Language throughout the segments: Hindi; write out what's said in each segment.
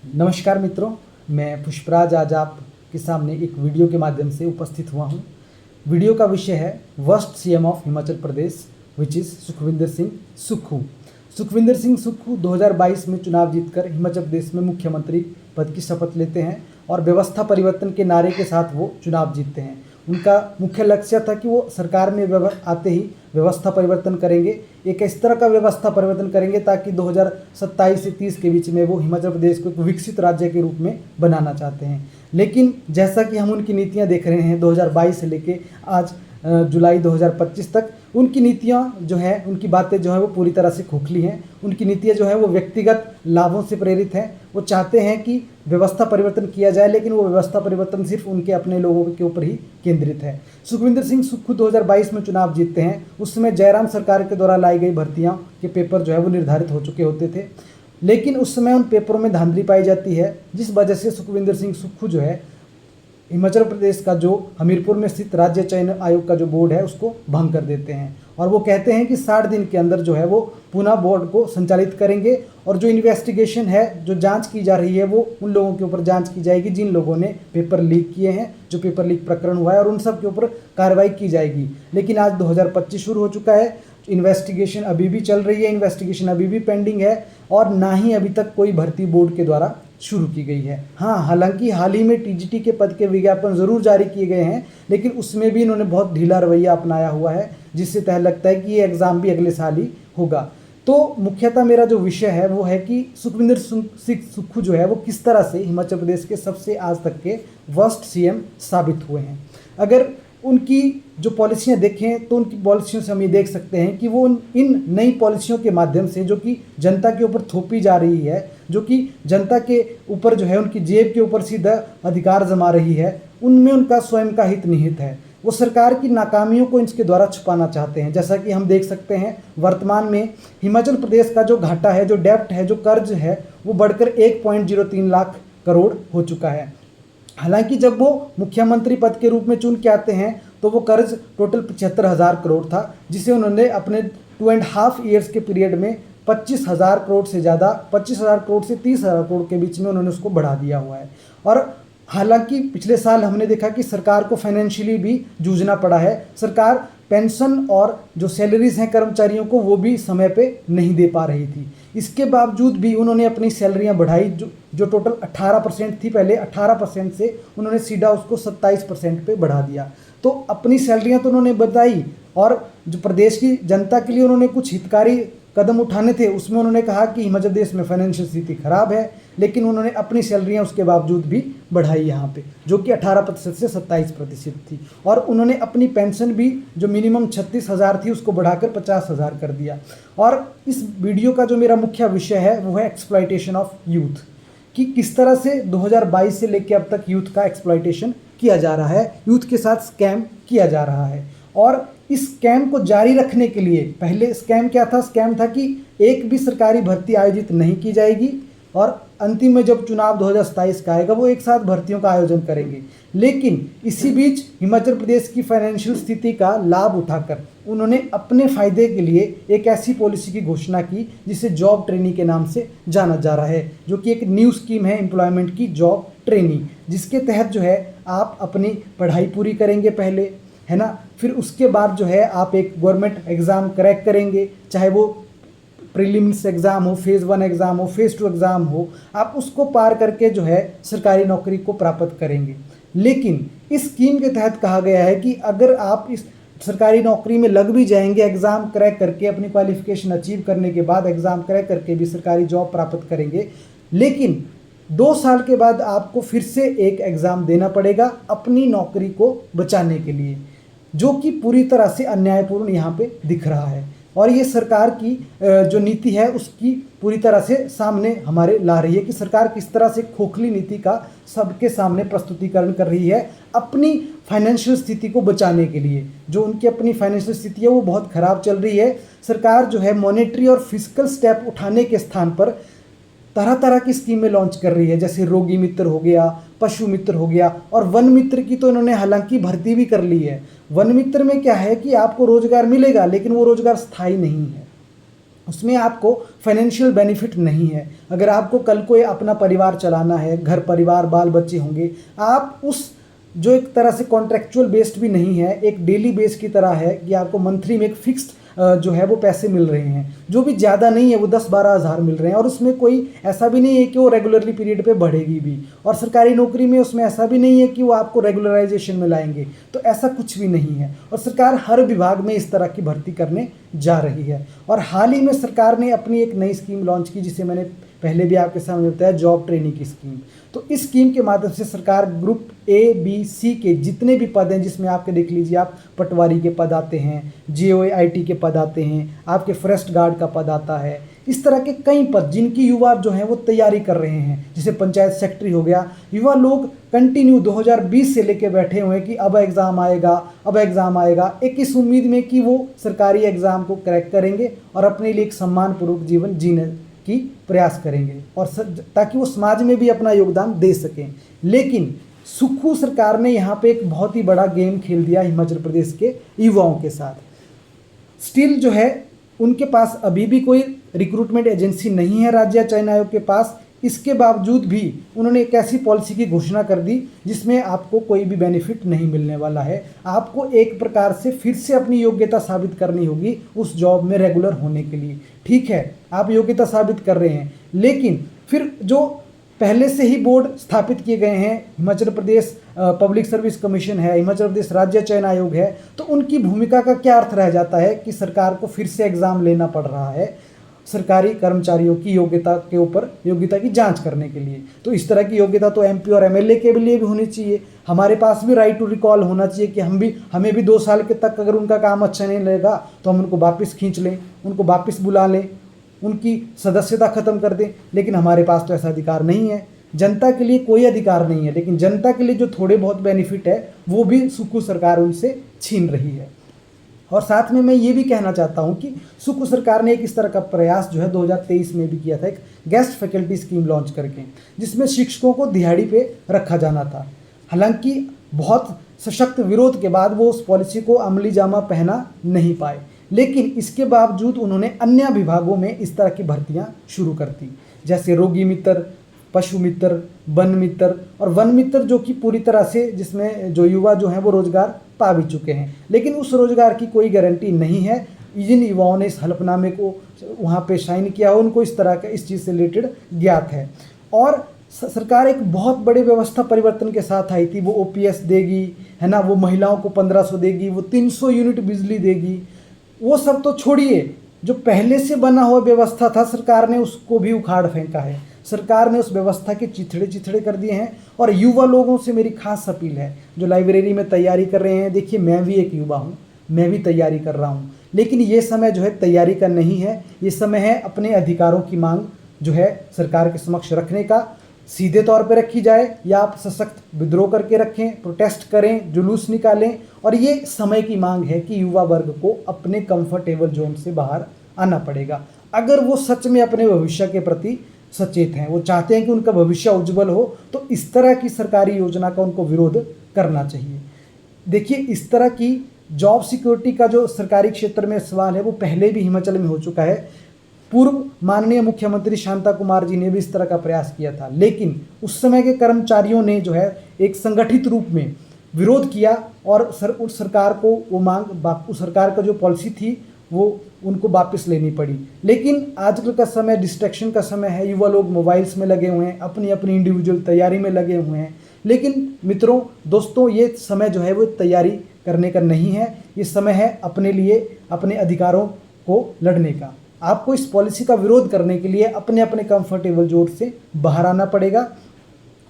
नमस्कार मित्रों, मैं पुष्पराज आज आपके सामने एक वीडियो के माध्यम से उपस्थित हुआ हूँ। वीडियो का विषय है worst CM of Himachal Pradesh which is Sukhwinder Singh Sukhu. Sukhwinder Singh Sukhu 2022 में चुनाव जीतकर हिमाचल प्रदेश में मुख्यमंत्री पद की शपथ लेते हैं और व्यवस्था परिवर्तन के नारे के साथ वो चुनाव जीतते हैं। उनका मुख्य लक्ष्य था कि वो सरकार में आते ही व्यवस्था परिवर्तन करेंगे, एक इस तरह का व्यवस्था परिवर्तन करेंगे ताकि 2027 से 30 के बीच में वो हिमाचल प्रदेश को एक विकसित राज्य के रूप में बनाना चाहते हैं। लेकिन जैसा कि हम उनकी नीतियां देख रहे हैं 2022 से लेके आज जुलाई 2025 तक, उनकी नीतियां जो है, उनकी बातें जो है वो पूरी तरह से खोखली हैं। उनकी नीतियां जो है वो व्यक्तिगत लाभों से प्रेरित हैं। वो चाहते हैं कि व्यवस्था परिवर्तन किया जाए, लेकिन वो व्यवस्था परिवर्तन सिर्फ उनके अपने लोगों के ऊपर ही केंद्रित है। सुखविंदर सिंह सुक्खू 2022 में चुनाव जीतते हैं। उस समय जयराम सरकार के द्वारा लाई गई भर्तियाँ के पेपर जो है वो निर्धारित हो चुके होते थे, लेकिन उस समय उन पेपरों में धांधली पाई जाती है, जिस वजह से सुखविंदर सिंह सुक्खू जो है हिमाचल प्रदेश का जो हमीरपुर में स्थित राज्य चयन आयोग का जो बोर्ड है उसको भंग कर देते हैं। और वो कहते हैं कि 60 दिन के अंदर जो है वो पुनः बोर्ड को संचालित करेंगे और जो इन्वेस्टिगेशन है, जो जांच की जा रही है, वो उन लोगों के ऊपर जांच की जाएगी जिन लोगों ने पेपर लीक किए हैं, जो पेपर लीक प्रकरण हुआ है, और उन सब के ऊपर कार्रवाई की जाएगी। लेकिन आज 2025 शुरू हो चुका है, इन्वेस्टिगेशन अभी भी चल रही है, इन्वेस्टिगेशन अभी भी पेंडिंग है और ना ही अभी तक कोई भर्ती बोर्ड के द्वारा शुरू की गई है। हाँ, हालांकि हाल ही में टीजीटी के पद के विज्ञापन ज़रूर जारी किए गए हैं, लेकिन उसमें भी इन्होंने बहुत ढीला रवैया अपनाया हुआ है, जिससे तय लगता है कि ये एग्ज़ाम भी अगले साल ही होगा। तो मुख्यतः मेरा जो विषय है वो है कि सुखविंदर सिंह सुक्खू जो है वो किस तरह से हिमाचल प्रदेश के सबसे आज तक के वर्स्ट सीएम साबित हुए हैं। अगर उनकी जो पॉलिसियाँ देखें तो उनकी पॉलिसियों से हम ये देख सकते हैं कि वो इन नई पॉलिसियों के माध्यम से, जो कि जनता के ऊपर थोपी जा रही है, जो कि जनता के ऊपर जो है उनकी जेब के ऊपर सीधा अधिकार जमा रही है, उनमें उनका स्वयं का हित निहित है। वो सरकार की नाकामियों को इनके द्वारा छुपाना चाहते हैं। जैसा कि हम देख सकते हैं वर्तमान में हिमाचल प्रदेश का जो घाटा है, जो डेप्ट है, जो कर्ज है, वो बढ़कर 1.03 लाख करोड़ हो चुका है। हालांकि जब वो मुख्यमंत्री पद के रूप में चुन के आते हैं तो वो कर्ज टोटल 75,000 करोड़ था, जिसे उन्होंने अपने 2.5 ईयर्स के पीरियड में 25,000 करोड़ से ज़्यादा, 25,000 करोड़ से 30,000 करोड़ के बीच में उन्होंने उसको बढ़ा दिया हुआ है। और हालांकि पिछले साल हमने देखा कि सरकार को फाइनेंशियली भी जूझना पड़ा है। सरकार पेंशन और जो सैलरीज हैं कर्मचारियों को, वो भी समय पे नहीं दे पा रही थी। इसके बावजूद भी उन्होंने अपनी सैलरियां बढ़ाई, जो टोटल 18% थी पहले, 18% से उन्होंने सीधा उसको 27% पे बढ़ा दिया। तो अपनी सैलरियां तो उन्होंने बढ़ाई, और जो प्रदेश की जनता के लिए उन्होंने कुछ हितकारी कदम उठाने थे, उसमें उन्होंने कहा कि हिमाचल प्रदेश में फाइनेंशियल स्थिति खराब है, लेकिन उन्होंने अपनी सैलरियां उसके बावजूद भी बढ़ाई यहाँ पे, जो कि 18% से 27% थी। और उन्होंने अपनी पेंशन भी जो मिनिमम 36,000 थी उसको बढ़ाकर 50,000 कर दिया। और इस वीडियो का जो मेरा मुख्य विषय है वो है एक्सप्लॉयटेशन ऑफ यूथ, कि किस तरह से 2022 से लेकर अब तक यूथ का एक्सप्लॉयटेशन किया जा रहा है, यूथ के साथ स्कैम किया जा रहा है। और इस स्कैम को जारी रखने के लिए, पहले स्कैम क्या था? स्कैम था कि एक भी सरकारी भर्ती आयोजित नहीं की जाएगी और अंतिम में जब चुनाव 2027 का आएगा वो एक साथ भर्तियों का आयोजन करेंगे। लेकिन इसी बीच हिमाचल प्रदेश की फाइनेंशियल स्थिति का लाभ उठाकर उन्होंने अपने फायदे के लिए एक ऐसी पॉलिसी की घोषणा की जिसे जॉब ट्रेनी के नाम से जाना जा रहा है, जो कि एक न्यू स्कीम है एम्प्लॉयमेंट की, जॉब ट्रेनी, जिसके तहत जो है आप अपनी पढ़ाई पूरी करेंगे पहले, है ना, फिर उसके बाद जो है आप एक गवर्नमेंट एग्ज़ाम क्रैक करेंगे, चाहे वो प्रीलिम्स एग्ज़ाम हो, फेज़ 1 एग्ज़ाम हो, फेज़ 2 एग्ज़ाम हो, आप उसको पार करके जो है सरकारी नौकरी को प्राप्त करेंगे। लेकिन इस स्कीम के तहत कहा गया है कि अगर आप इस सरकारी नौकरी में लग भी जाएंगे, एग्ज़ाम क्रैक करके, अपनी क्वालिफिकेशन अचीव करने के बाद एग्ज़ाम क्रैक करके भी सरकारी जॉब प्राप्त करेंगे, लेकिन 2 साल के बाद आपको फिर से एक एग्ज़ाम देना पड़ेगा अपनी नौकरी को बचाने के लिए, जो कि पूरी तरह से अन्यायपूर्ण यहाँ पे दिख रहा है। और ये सरकार की जो नीति है उसकी पूरी तरह से सामने हमारे ला रही है कि सरकार किस तरह से खोखली नीति का सबके सामने प्रस्तुतिकरण कर रही है अपनी फाइनेंशियल स्थिति को बचाने के लिए। जो उनकी अपनी फाइनेंशियल स्थिति है वो बहुत ख़राब चल रही है। सरकार जो है मॉनेटरी और फिजिकल स्टेप उठाने के स्थान पर तरह तरह की स्कीमें लॉन्च कर रही है, जैसे रोगी मित्र हो गया, पशु मित्र हो गया, और वन मित्र की तो इन्होंने हालांकि भर्ती भी कर ली है। वन मित्र में क्या है कि आपको रोजगार मिलेगा, लेकिन वो रोजगार स्थायी नहीं है। उसमें आपको फाइनेंशियल बेनिफिट नहीं है। अगर आपको कल को अपना परिवार चलाना है, घर परिवार बाल बच्चे होंगे, आप उस जो एक तरह से कॉन्ट्रेक्चुअल बेस्ड भी नहीं है, एक डेली बेस की तरह है कि आपको मंथली में एक फिक्स्ड जो है वो पैसे मिल रहे हैं, जो भी ज़्यादा नहीं है, वो 10-12 हज़ार मिल रहे हैं, और उसमें कोई ऐसा भी नहीं है कि वो रेगुलरली पीरियड पे बढ़ेगी भी। और सरकारी नौकरी में उसमें ऐसा भी नहीं है कि वो आपको रेगुलराइजेशन में लाएंगे, तो ऐसा कुछ भी नहीं है। और सरकार हर विभाग में इस तरह की भर्ती करने जा रही है। और हाल ही में सरकार ने अपनी एक नई स्कीम लॉन्च की, जिसे मैंने पहले भी आपके सामने बताया, जॉब ट्रेनिंग की स्कीम। तो इस स्कीम के माध्यम से सरकार ग्रुप ए बी सी के जितने भी पद हैं, जिसमें आपके देख लीजिए, आप पटवारी के पद आते हैं, JOIT के पद आते हैं, आपके फॉरेस्ट गार्ड का पद आता है, इस तरह के कई पद जिनकी युवा जो हैं वो तैयारी कर रहे हैं, जैसे पंचायत सेक्रेटरी हो गया। युवा लोग कंटिन्यू 2020 से लेके बैठे हुए हैं कि अब एग्ज़ाम आएगा, अब एग्ज़ाम आएगा, एक इस उम्मीद में कि वो सरकारी एग्ज़ाम को क्रैक करेंगे और अपने लिए एक सम्मानपूर्वक जीवन जीने की प्रयास करेंगे, और ताकि वो समाज में भी अपना योगदान दे सकें। लेकिन सुक्खू सरकार ने यहाँ पे एक बहुत ही बड़ा गेम खेल दिया हिमाचल प्रदेश के युवाओं के साथ। स्टिल जो है उनके पास अभी भी कोई रिक्रूटमेंट एजेंसी नहीं है राज्य चयन आयोग के पास। इसके बावजूद भी उन्होंने एक ऐसी पॉलिसी की घोषणा कर दी जिसमें आपको कोई भी बेनिफिट नहीं मिलने वाला है। आपको एक प्रकार से फिर से अपनी योग्यता साबित करनी होगी उस जॉब में रेगुलर होने के लिए। ठीक है, आप योग्यता साबित कर रहे हैं, लेकिन फिर जो पहले से ही बोर्ड स्थापित किए गए हैं, Himachal Pradesh public service commission है, हिमाचल प्रदेश राज्य चयन आयोग है, तो उनकी भूमिका का क्या अर्थ रह जाता है कि सरकार को फिर से एग्ज़ाम लेना पड़ रहा है सरकारी कर्मचारियों की योग्यता के ऊपर, योग्यता की जांच करने के लिए। तो इस तरह की योग्यता तो MP और MLA के लिए भी होनी चाहिए। हमारे पास भी राइट टू रिकॉल होना चाहिए कि हमें भी 2 साल के तक अगर उनका काम अच्छा नहीं लगेगा तो हम उनको वापस खींच लें, उनको वापस बुला लें, उनकी सदस्यता खत्म कर दें। लेकिन हमारे पास तो ऐसा अधिकार नहीं है। जनता के लिए कोई अधिकार नहीं है, लेकिन जनता के लिए जो थोड़े बहुत बेनिफिट है वो भी सुक्खू सरकार उनसे छीन रही है। और साथ में मैं ये भी कहना चाहता हूँ कि सुक्खू सरकार ने एक इस तरह का प्रयास जो है 2023 में भी किया था, एक गेस्ट फैकल्टी स्कीम लॉन्च करके, जिसमें शिक्षकों को दिहाड़ी पे रखा जाना था। हालांकि बहुत सशक्त विरोध के बाद वो उस पॉलिसी को अमली जामा पहना नहीं पाए, लेकिन इसके बावजूद उन्होंने अन्य विभागों में इस तरह की भर्तियां शुरू कर दी, जैसे रोगी मित्र, पशु मित्र, वन मित्र। और वन मित्र जो कि पूरी तरह से, जिसमें जो युवा जो हैं वो रोजगार पा भी चुके हैं, लेकिन उस रोजगार की कोई गारंटी नहीं है। जिन युवाओं ने इस हलफनामे को वहाँ पे साइन किया, उनको इस तरह का इस चीज़ से रिलेटेड ज्ञात है। और सरकार एक बहुत बड़े व्यवस्था परिवर्तन के साथ आई थी। वो OPS देगी, है ना, वो महिलाओं को 1500 देगी, वो 300 यूनिट बिजली देगी। वो सब तो छोड़िए, जो पहले से बना हुआ व्यवस्था था सरकार ने उसको भी उखाड़ फेंका है। सरकार ने उस व्यवस्था के चिथड़े चिथड़े कर दिए हैं। और युवा लोगों से मेरी खास अपील है जो लाइब्रेरी में तैयारी कर रहे हैं, देखिए मैं भी एक युवा हूँ, मैं भी तैयारी कर रहा हूँ, लेकिन ये समय जो है तैयारी का नहीं है। ये समय है अपने अधिकारों की मांग जो है सरकार के समक्ष रखने का। सीधे तौर पे रखी जाए या आप सशक्त विद्रोह करके रखें, प्रोटेस्ट करें, जुलूस निकालें। और ये समय की मांग है कि युवा वर्ग को अपने कंफर्टेबल जोन से बाहर आना पड़ेगा। अगर वो सच में अपने भविष्य के प्रति सचेत हैं, वो चाहते हैं कि उनका भविष्य उज्जवल हो, तो इस तरह की सरकारी योजना का उनको विरोध करना चाहिए। देखिए, इस तरह की जॉब सिक्योरिटी का जो सरकारी क्षेत्र में सवाल है वो पहले भी हिमाचल में हो चुका है। पूर्व माननीय मुख्यमंत्री शांता कुमार जी ने भी इस तरह का प्रयास किया था, लेकिन उस समय के कर्मचारियों ने जो है एक संगठित रूप में विरोध किया और उस सरकार को वो मांग, उस सरकार का जो पॉलिसी थी वो उनको वापस लेनी पड़ी। लेकिन आजकल का समय डिस्ट्रैक्शन का समय है, युवा लोग मोबाइल्स में लगे हुए हैं, अपनी अपनी इंडिविजुअल तैयारी में लगे हुए हैं। लेकिन मित्रों, दोस्तों, ये समय जो है वो तैयारी करने का नहीं है, ये समय है अपने लिए, अपने अधिकारों को लड़ने का। आपको इस पॉलिसी का विरोध करने के लिए अपने अपने कंफर्टेबल जोन से बाहर आना पड़ेगा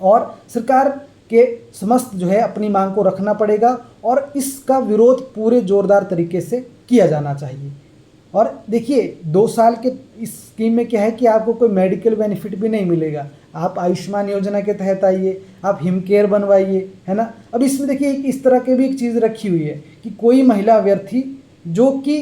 और सरकार के समस्त जो है अपनी मांग को रखना पड़ेगा और इसका विरोध पूरे जोरदार तरीके से किया जाना चाहिए। और देखिए, 2 साल के इस स्कीम में क्या है कि आपको कोई मेडिकल बेनिफिट भी नहीं मिलेगा। आप आयुष्मान योजना के तहत आइए, आप हिमकेयर बनवाइए, है ना। अब इसमें देखिए एक इस तरह की भी एक चीज़ रखी हुई है कि कोई महिला अभ्यर्थी जो कि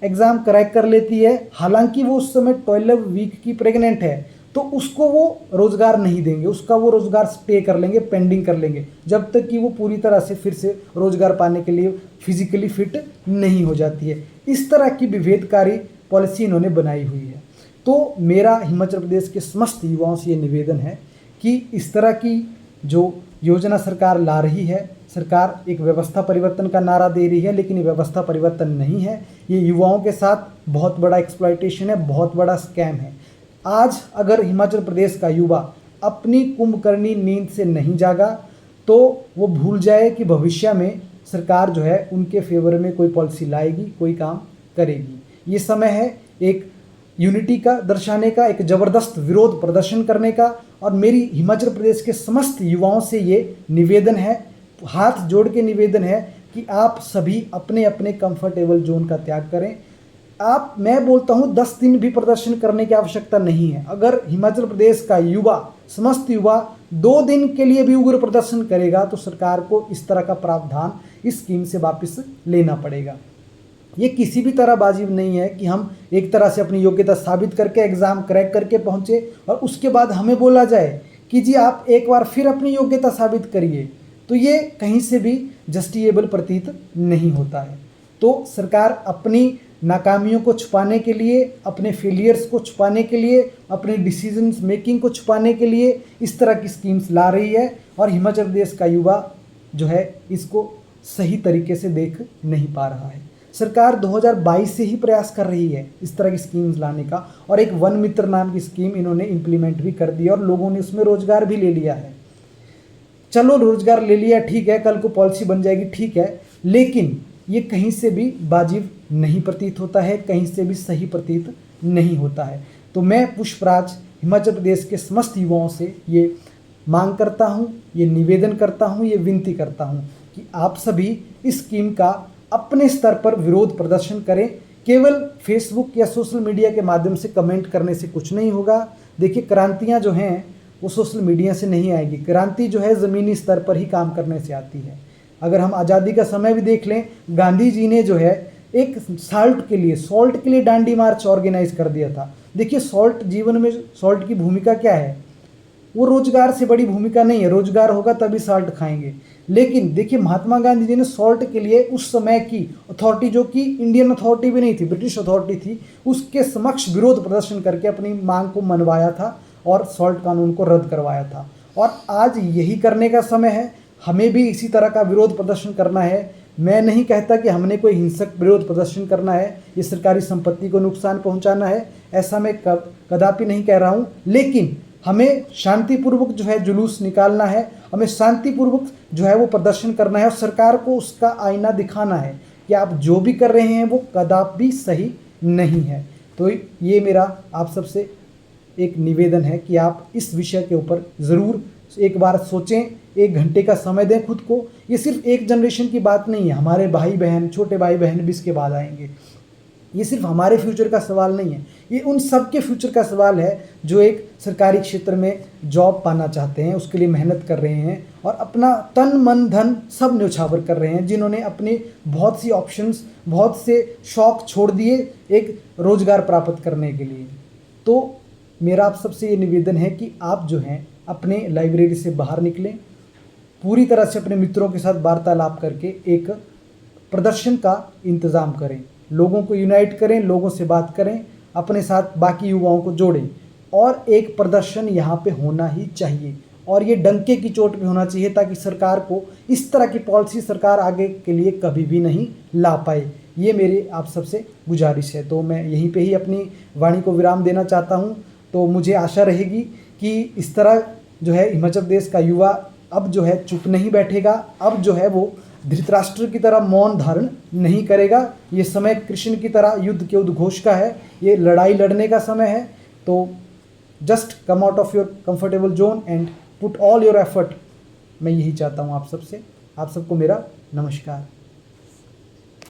एग्ज़ाम क्रैक कर लेती है, हालांकि वो उस समय 12 वीक की प्रेग्नेंट है, तो उसको वो रोज़गार नहीं देंगे, उसका वो रोज़गार स्टे कर लेंगे, पेंडिंग कर लेंगे, जब तक कि वो पूरी तरह से फिर से रोज़गार पाने के लिए फिजिकली फिट नहीं हो जाती है। इस तरह की विभेदकारी पॉलिसी इन्होंने बनाई हुई है। तो मेरा हिमाचल प्रदेश के समस्त युवाओं से ये निवेदन है कि इस तरह की जो योजना सरकार ला रही है, सरकार एक व्यवस्था परिवर्तन का नारा दे रही है, लेकिन ये व्यवस्था परिवर्तन नहीं है, ये युवाओं के साथ बहुत बड़ा एक्सप्लॉयटेशन है, बहुत बड़ा स्कैम है। आज अगर हिमाचल प्रदेश का युवा अपनी कुंभकर्णी नींद से नहीं जागा तो वो भूल जाए कि भविष्य में सरकार जो है उनके फेवर में कोई पॉलिसी लाएगी, कोई काम करेगी। ये समय है एक यूनिटी का दर्शाने का, एक ज़बरदस्त विरोध प्रदर्शन करने का। और मेरी हिमाचल प्रदेश के समस्त युवाओं से ये निवेदन है, हाथ जोड़ के निवेदन है कि आप सभी अपने अपने कंफर्टेबल जोन का त्याग करें। मैं बोलता हूँ 10 दिन भी प्रदर्शन करने की आवश्यकता नहीं है। अगर हिमाचल प्रदेश का युवा, समस्त युवा 2 दिन के लिए भी उग्र प्रदर्शन करेगा तो सरकार को इस तरह का प्रावधान इस स्कीम से वापस लेना पड़ेगा। ये किसी भी तरह वाजिब नहीं है कि हम एक तरह से अपनी योग्यता साबित करके एग्ज़ाम क्रैक करके पहुँचे और उसके बाद हमें बोला जाए कि जी आप एक बार फिर अपनी योग्यता साबित करिए। तो ये कहीं से भी जस्टिफिएबल प्रतीत नहीं होता है। तो सरकार अपनी नाकामियों को छुपाने के लिए, अपने फेलियर्स को छुपाने के लिए, अपने डिसीजन मेकिंग को छुपाने के लिए इस तरह की स्कीम्स ला रही है और हिमाचल प्रदेश का युवा जो है इसको सही तरीके से देख नहीं पा रहा है। सरकार 2022 से ही प्रयास कर रही है इस तरह की स्कीम्स लाने का और एक वन मित्र नाम की स्कीम इन्होंने इम्प्लीमेंट भी कर दी और लोगों ने उसमें रोजगार भी ले लिया है। चलो रोजगार ले लिया, ठीक है, कल को पॉलिसी बन जाएगी, ठीक है, लेकिन ये कहीं से भी वाजिब नहीं प्रतीत होता है, कहीं से भी सही प्रतीत नहीं होता है। तो मैं पुष्पराज हिमाचल प्रदेश के समस्त युवाओं से ये मांग करता हूँ, ये निवेदन करता हूँ, ये विनती करता हूँ कि आप सभी इस स्कीम का अपने स्तर पर विरोध प्रदर्शन करें। केवल फेसबुक या सोशल मीडिया के माध्यम से कमेंट करने से कुछ नहीं होगा। देखिए, क्रांतियाँ जो हैं वो सोशल मीडिया से नहीं आएगी, क्रांति जो है ज़मीनी स्तर पर ही काम करने से आती है। अगर हम आज़ादी का समय भी देख लें, गांधी जी ने जो है एक सॉल्ट के लिए डांडी मार्च ऑर्गेनाइज कर दिया था। देखिए, सॉल्ट जीवन में सॉल्ट की भूमिका क्या है, वो रोजगार से बड़ी भूमिका नहीं है, रोजगार होगा तभी सॉल्ट खाएंगे। लेकिन देखिए, महात्मा गांधी जी ने सॉल्ट के लिए उस समय की अथॉरिटी, जो कि इंडियन अथॉरिटी भी नहीं थी, ब्रिटिश अथॉरिटी थी, उसके समक्ष विरोध प्रदर्शन करके अपनी मांग को मनवाया था और सॉल्ट कानून को रद्द करवाया था। और आज यही करने का समय है, हमें भी इसी तरह का विरोध प्रदर्शन करना है। मैं नहीं कहता कि हमने कोई हिंसक विरोध प्रदर्शन करना है, ये सरकारी संपत्ति को नुकसान पहुंचाना है, ऐसा मैं कदापि नहीं कह रहा हूं। लेकिन हमें शांतिपूर्वक जो है जुलूस निकालना है, हमें शांतिपूर्वक जो है वो प्रदर्शन करना है और सरकार को उसका आईना दिखाना है कि आप जो भी कर रहे हैं वो कदापि सही नहीं है। तो ये मेरा आप सबसे एक निवेदन है कि आप इस विषय के ऊपर ज़रूर एक बार सोचें, 1 घंटे का समय दें खुद को। ये सिर्फ एक जनरेशन की बात नहीं है, हमारे भाई बहन, छोटे भाई बहन भी इसके बाद आएंगे। ये सिर्फ हमारे फ्यूचर का सवाल नहीं है, ये उन सब के फ्यूचर का सवाल है जो एक सरकारी क्षेत्र में जॉब पाना चाहते हैं, उसके लिए मेहनत कर रहे हैं और अपना तन मन धन सब न्यौछावर कर रहे हैं, जिन्होंने अपने बहुत सी ऑप्शंस, बहुत से शौक छोड़ दिए एक रोज़गार प्राप्त करने के लिए। तो मेरा आप सबसे ये निवेदन है कि आप जो हैं अपने लाइब्रेरी से बाहर निकलें, पूरी तरह से अपने मित्रों के साथ वार्तालाप करके एक प्रदर्शन का इंतज़ाम करें, लोगों को यूनाइट करें, लोगों से बात करें, अपने साथ बाकी युवाओं को जोड़ें और एक प्रदर्शन यहाँ पे होना ही चाहिए और ये डंके की चोट पे होना चाहिए ताकि सरकार को इस तरह की पॉलिसी सरकार आगे के लिए कभी भी नहीं ला पाए। ये मेरी आप सबसे गुजारिश है। तो मैं यहीं पे ही अपनी वाणी को विराम देना चाहता हूँ। तो मुझे आशा रहेगी कि इस तरह जो है हिमाचल प्रदेश का युवा अब जो है चुप नहीं बैठेगा, अब जो है वो धृतराष्ट्र की तरह मौन धारण नहीं करेगा। ये समय कृष्ण की तरह युद्ध के उद्घोष का है, ये लड़ाई लड़ने का समय है। तो just come out of your comfortable zone and put all your effort. मैं यही चाहता हूँ आप सबसे। आप सबको मेरा नमस्कार।